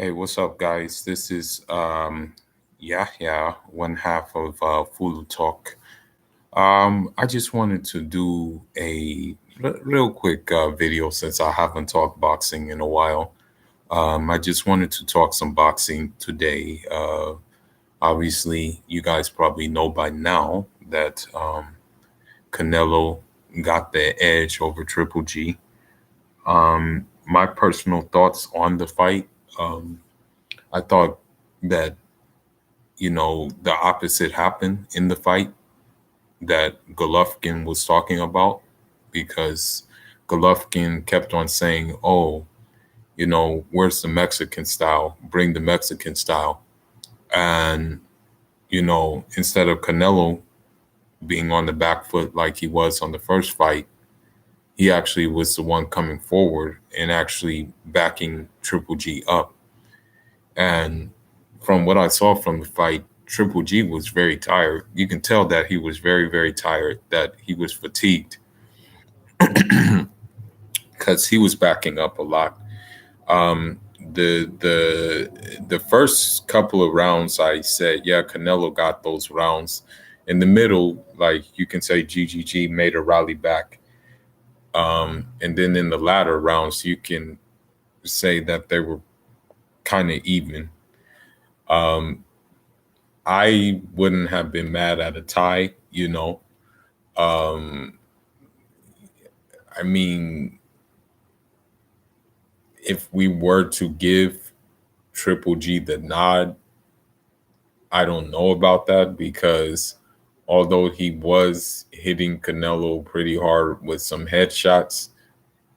Hey, what's up, guys? This is Yahya, one half of Fulu Talk. I just wanted to do a real quick video since I haven't talked boxing in a while. I just wanted to talk some boxing today. Obviously, you guys probably know by now that Canelo got the edge over Triple G. My personal thoughts on the fight. Um, I thought that the opposite happened in the fight that Golovkin was talking about because Golovkin kept on saying, "Oh, where's the Mexican style? Bring the Mexican style." And instead of Canelo being on the back foot like he was on the first fight, he actually was the one coming forward and actually backing Triple G up. And from what I saw from the fight, Triple G was very tired. You can tell that he was very, very tired, that he was fatigued because he was backing up a lot. Um, the first couple of rounds, I said, yeah, Canelo got those rounds. In the middle, like you can say, GGG made a rally back. And then in the latter rounds, you can say that they were kind of even. Um, I wouldn't have been mad at a tie. Um, I mean, if we were to give Triple G the nod, I don't know about that because although he was hitting Canelo pretty hard with some headshots,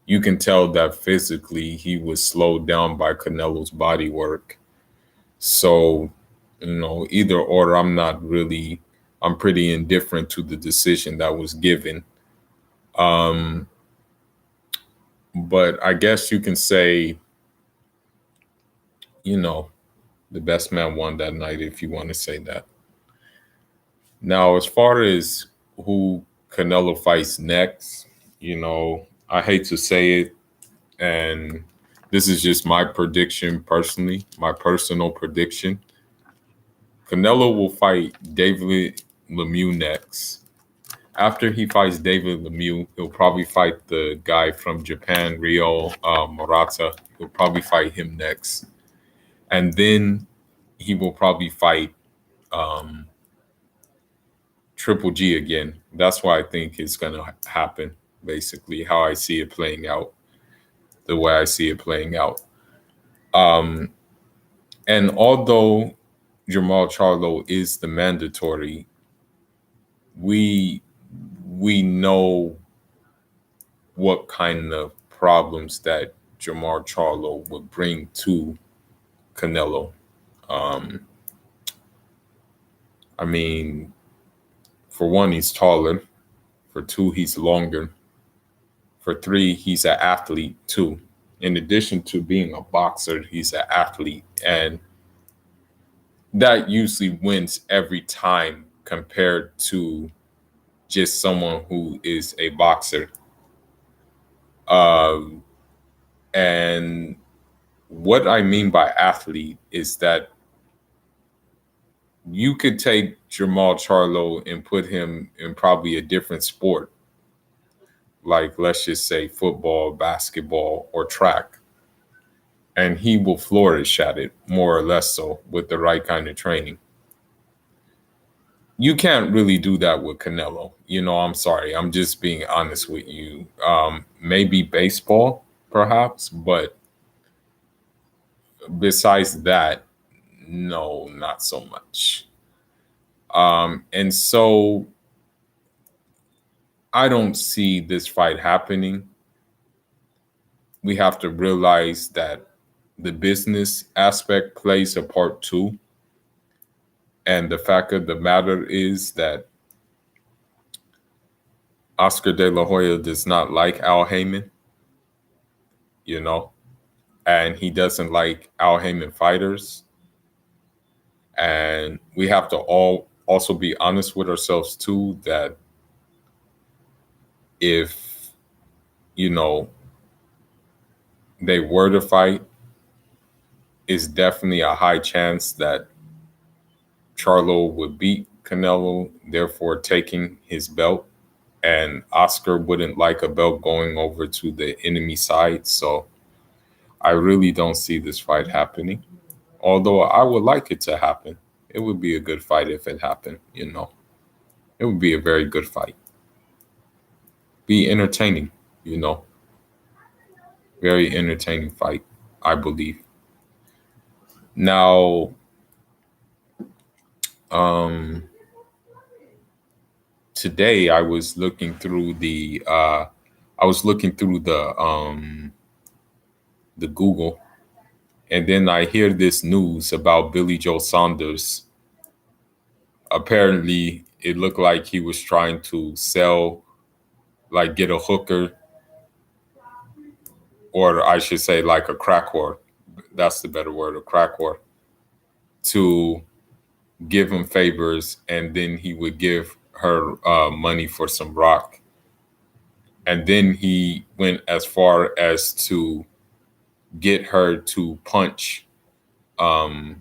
you can tell that physically he was slowed down by Canelo's body work. So, either or, I'm pretty indifferent to the decision that was given. Um, but I guess you can say, you know, the best man won that night if you want to say that. Now, as far as who Canelo fights next, I hate to say it, and this is just my prediction personally, my personal prediction. Canelo will fight David Lemieux next. After he fights David Lemieux, he'll probably fight the guy from Japan, Rio Murata. He'll probably fight him next. And then he will probably fight um, Triple G again. That's why I think it's going to happen, basically, how I see it playing out, the way I see it playing out. Um, and although Jamal Charlo is the mandatory, we we know what kind of problems that Jamal Charlo would bring to Canelo. Um, I mean, for one, he's taller. For two, he's longer. For three, he's an athlete too. In addition to being a boxer, he's an athlete. And that usually wins every time compared to just someone who is a boxer. Um, and what I mean by athlete is that you could take Jamal Charlo and put him in probably a different sport, like let's just say football, basketball, or track, and he will flourish at it more or less so with the right kind of training. You can't really do that with Canelo. I'm sorry. I'm just being honest with you. Maybe baseball, perhaps, but besides that, no, not so much. And so I don't see this fight happening. We have to realize that the business aspect plays a part too. And the fact of the matter is that Oscar De La Hoya does not like Al Heyman, you know, and he doesn't like Al Heyman fighters. And we have to all also be honest with ourselves too that if, you know, they were to fight, it's definitely a high chance that Charlo would beat Canelo, therefore taking his belt. And Oscar wouldn't like a belt going over to the enemy side. So I really don't see this fight happening. Although I would like it to happen. It would be a good fight if it happened, you know. It would be a very good fight. Be entertaining, you know. Very entertaining fight, I believe. Now, um today I was looking through the Google, and then I hear this news about Billy Joe Saunders. Apparently, it looked like he was trying to sell, like get a hooker, or I should say, like a crack whore. That's the better word, a crack whore, to give him favors, and then he would give her money for some rock. And then he went as far as to get her to punch, um,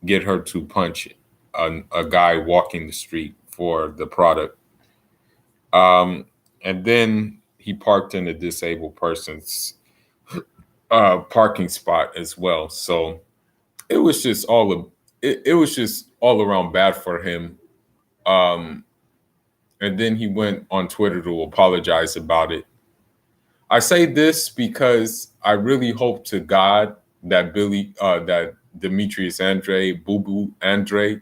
get her to punch a guy walking the street for the product. Um, and then he parked in a disabled person's parking spot as well. So it was just it was just all around bad for him. Um, and then he went on Twitter to apologize about it. I say this because I really hope to God that that Demetrius Andre, Boo Boo Andre,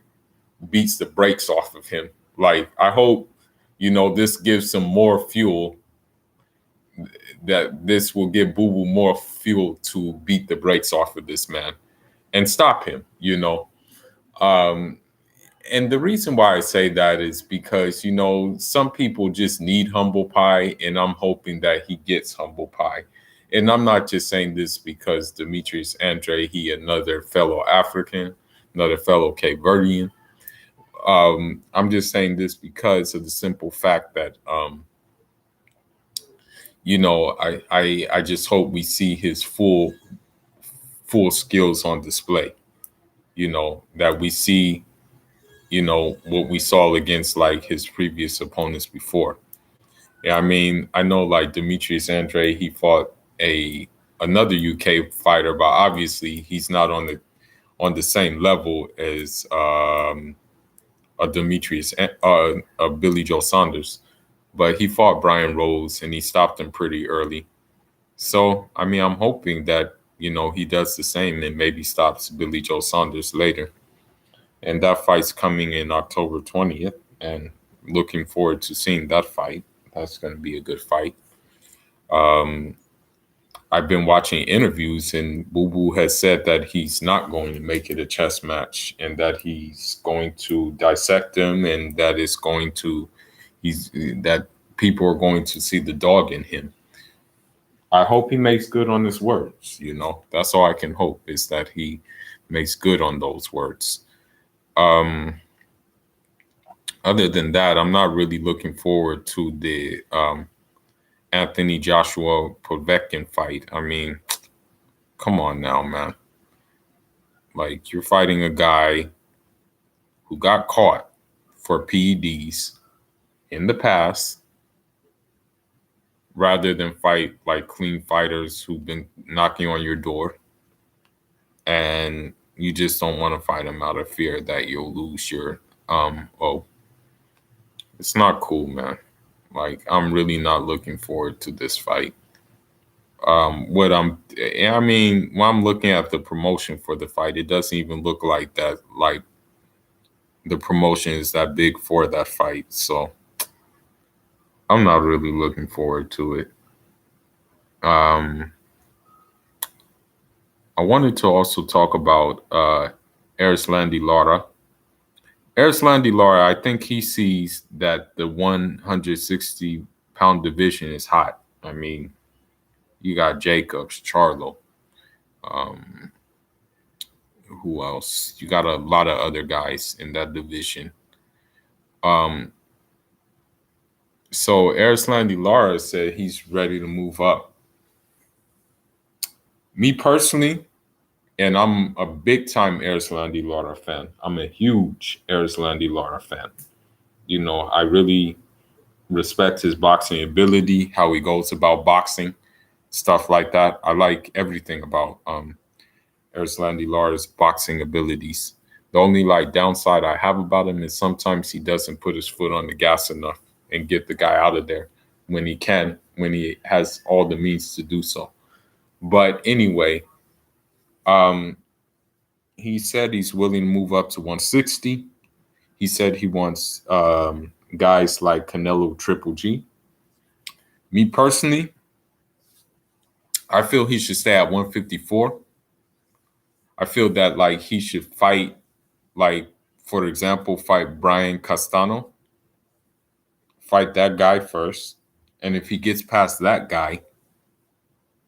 beats the brakes off of him. Like, I hope, this gives some more fuel, that this will give Boo Boo more fuel to beat the brakes off of this man and stop him. Um, and the reason why I say that is because, some people just need humble pie, and I'm hoping that he gets humble pie. And I'm not just saying this because Demetrius Andre, he another fellow African, another fellow Cape Verdean. I'm just saying this because of the simple fact that, I just hope we see his full skills on display. That we see, what we saw against like his previous opponents before. Yeah, I mean, I know like Demetrius Andre, he fought another UK fighter, but obviously he's not on the same level as a a Billy Joe Saunders. But he fought Brian Rose and he stopped him pretty early. So I mean, I'm hoping that he does the same and maybe stops Billy Joe Saunders later. And that fight's coming in October 20th, and looking forward to seeing that fight. That's going to be a good fight. Um, I've been watching interviews, and Boo Boo has said that he's not going to make it a chess match, and that he's going to dissect him, and that people are going to see the dog in him. I hope he makes good on his words. That's all I can hope, is that he makes good on those words. Um, Other than that, I'm not really looking forward to the Anthony Joshua Povetkin fight. I mean, come on now, man. Like, you're fighting a guy who got caught for PEDs in the past, rather than fight like clean fighters who've been knocking on your door, and you just don't want to fight them out of fear that you'll lose your oh, it's not cool, man. Like, I'm really not looking forward to this fight. I mean, when I'm looking at the promotion for the fight, it doesn't even look like that. Like, the promotion is that big for that fight, so I'm not really looking forward to it. Um, I wanted to also talk about Erislandy Lara. Erislandy Lara, I think he sees that the 160-pound division is hot. I mean, you got Jacobs, Charlo. Um, who else? You got a lot of other guys in that division. Um, so Erislandy Lara said he's ready to move up. Me personally, And I'm a big time Erislandy Lara fan. I'm a huge Erislandy Lara fan. You know, I really respect his boxing ability, how he goes about boxing, stuff like that. I like everything about Erislandy Lara's boxing abilities. The only like downside I have about him is sometimes he doesn't put his foot on the gas enough and get the guy out of there when he can, when he has all the means to do so. But anyway, um, he said he's willing to move up to 160. He said he wants guys like Canelo Triple G. Me personally, I feel he should stay at 154. I feel that like he should fight, like for example, fight Brian Castano, fight that guy first, and if he gets past that guy,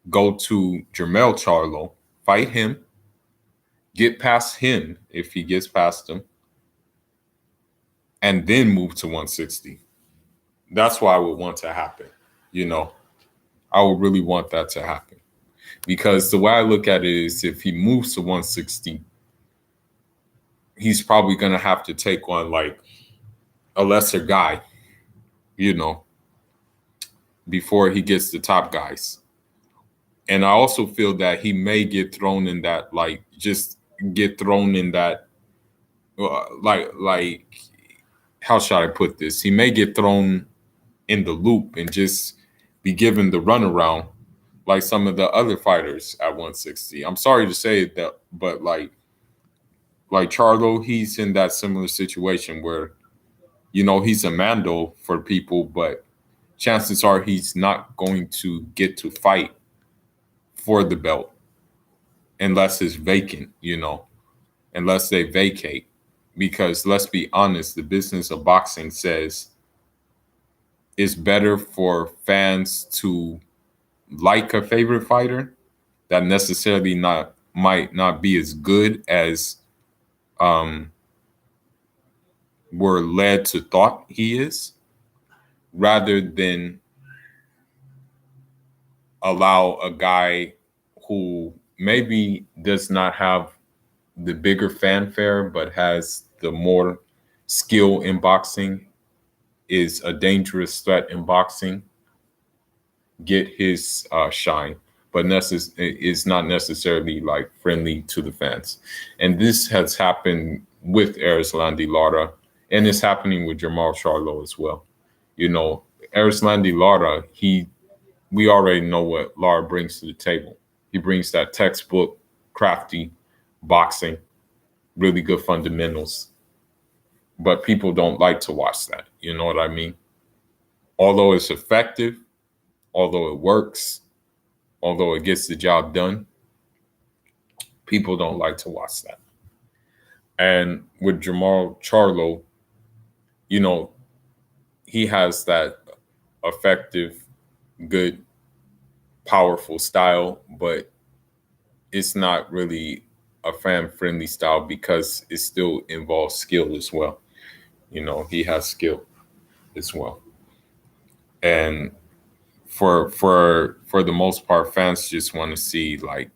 go to Jermell Charlo, fight him, get past him if he gets past him, and then move to 160. That's what I would want to happen. You know, I would really want that to happen because the way I look at it is if he moves to 160, he's probably going to have to take on like a lesser guy, you know, before he gets the top guys. And I also feel that he may get thrown in that, like, just get thrown in that, like, how should I put this? He may get thrown in the loop and just be given the runaround like some of the other fighters at 160. I'm sorry to say that, but like Charlo, he's in that similar situation where, you know, he's a Mando for people, but chances are he's not going to get to fight for the belt unless it's vacant, you know, unless they vacate. Because let's be honest, the business of boxing says it's better for fans to like a favorite fighter that necessarily might not be as good as we're led to thought he is, rather than allow a guy who maybe does not have the bigger fanfare but has the more skill in boxing, is a dangerous threat in boxing, get his shine, but is not necessarily like friendly to the fans. And this has happened with Erislandy Lara, and it's happening with Jermall Charlo as well. You know, Erislandy Lara, we already know what Lara brings to the table. He brings that textbook, crafty boxing, really good fundamentals. But people don't like to watch that. You know what I mean? Although it's effective, although it works, although it gets the job done, people don't like to watch that. And with Jermall Charlo, you know, he has that effective, good, powerful style, but it's not really a fan friendly style because it still involves skill as well. You know, he has skill as well. And for the most part, fans just want to see like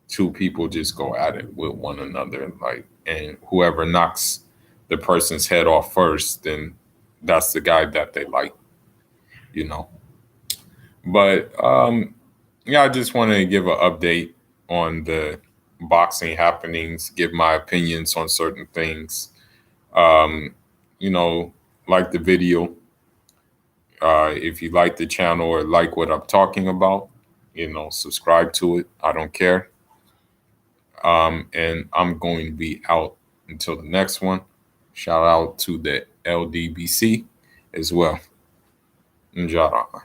two people just go at it with one another, like, and whoever knocks the person's head off first, then that's the guy that they like, you know. But yeah, I just want to give an update on the boxing happenings, give my opinions on certain things. Um, you know, like the video. If you like the channel or like what I'm talking about, you know, subscribe to it. I don't care. And I'm going to be out until the next one. Shout out to the LDBC as well. Njara.